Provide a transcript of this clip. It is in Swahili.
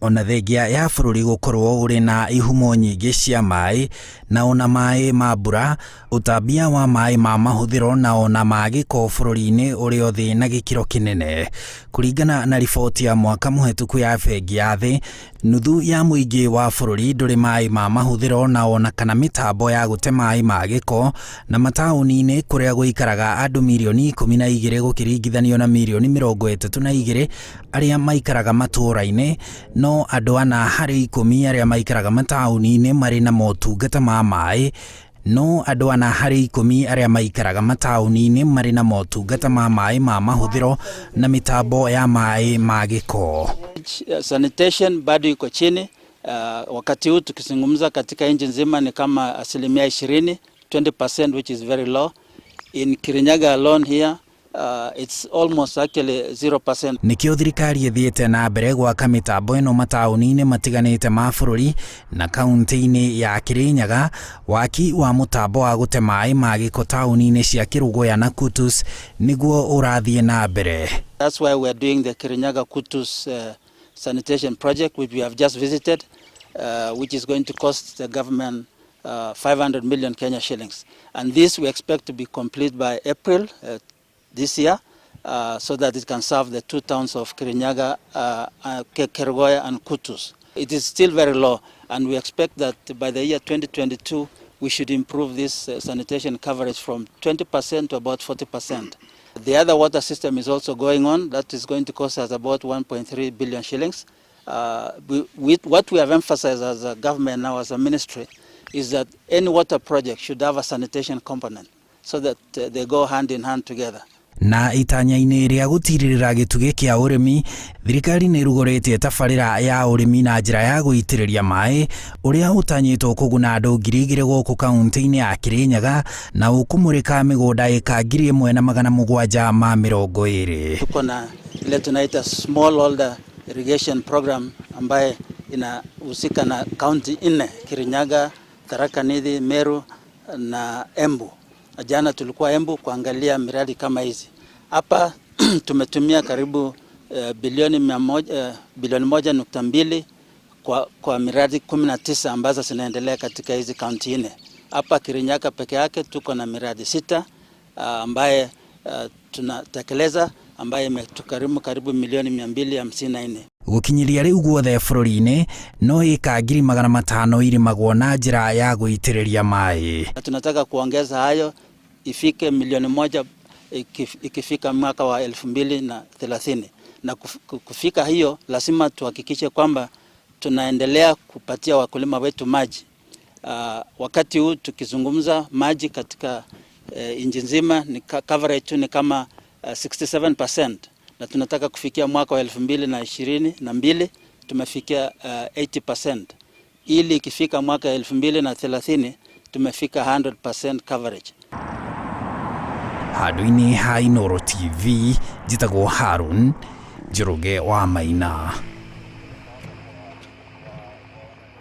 Ona thengia ya bũrũri gũkorwo ũrĩ na ihumo nyingĩ cia maĩ na ona maĩ ma mbura, ũtambia wa maĩ ma mahũthĩro na ona ma gĩko bũrũri-inĩ ũrĩ o thĩ na gĩkĩro kĩnene. Kũringana na riboti ya mwaka mũhetũku ya bengi ya thĩ, nuthu ya mũingĩ wa bũrũri ndũrĩ maĩ ma mahũthĩro na ona kana mĩtambo ya gũte maĩ ma gĩko, na mataũni-inĩ kũrĩa gũikaraga andũ milioni 12 gũkĩringithanio na milioni 32 arĩa maikaraga matũũra-inĩ, no andũ 4 harĩ 10 arĩa maikaraga mataũni-inĩ marĩ na motungata ma maĩ, no andũ 4 harĩ 10 arĩa maikaraga mataũni-inĩ marĩ na motungata ma maĩ ma mahũthĩro na mĩtambo ya maĩ ma gĩko. Sanitation bado iko chini. Wakati huu tukizungumza katika nchi nzima ni kama 20%, 20%, which is very low. In Kirinyaga alone here, it's almost actually 0%. Nikio thirikari ĩthiĩte na mbere gwaka mĩtambo ĩno mataũni-inĩ matiganĩte ma bũrũri na kaunti-inĩ ya Kirinyaga, waki wa mũtambo wa gũte maĩ ma gĩko taũni-inĩ cia Kũrugũria na Kutus nĩguo ũrathiĩ na mbere. That's why we are doing the Kirinyaga Kutus sanitation project, which we have just visited, which is going to cost the government 500 million Kenya shillings. And this we expect to be complete by April this year, so that it can serve the 2 towns of Kirinyaga, Kũrugũria and Kutus. It is still very low, and we expect that by the year 2022 we should improve this sanitation coverage from 20% to about 40%. The other water system is also going on. That is going to cost us about 1.3 billion shillings. What we have emphasized as a government now, as a ministry, is that any water project should have a sanitation component so that they go hand in hand together. Na itanya-inĩ rĩa gũtirĩrĩra gĩtugĩ kĩa ũrĩmi, thirikari nĩ ĩrugũrĩtie tabarĩra ya ũrĩmi na njĩra ya gũitĩrĩria maĩ ũrĩa ũtanyĩtwo kũguna andũ 2,000 gũkũ kaunti-inĩ ya Kirinyaga na ũkũmũrĩka mĩgũnda ĩka 1,720. Tuko na ile tunaita smallholder irrigation program ambaye inahusika na kaunti 4: Kirinyaga, Thirikari, Meru na Embu. Jana tulikuwa Embu kuangalia miradi kama hizi. Hapa tumetumia karibu bilioni 1.2 kwa miradi 19 ambazo zinaendelea katika hizi kaunti 4. Hapa Kirinyaga peke yake tuko na miradi 6 ambaye tunatekeleza, ambaye imetukarimu karibu milioni 254. Gũkinyĩria rĩu guothe bũrũri-inĩ no ĩka 500 irimagwo na njĩra ya gũitĩrĩria maĩ. Tunataka kuongeza hayo ifike milioni 1 ikifika mwaka wa 2030, na kufika hiyo lazima tuhakikishe kwamba tunaendelea kupatia wakulima wetu maji. Wakati huu tukizungumza maji katika nchi nzima ni coverage ni kama 67%, na tunataka kufikia mwaka wa 2022 tumefikia 80%, ili ikifika mwaka 2030 tumefika 100% coverage. Handũ-inĩ ha Inooro TV, njĩtagwo Harun Njoroge wa Maina.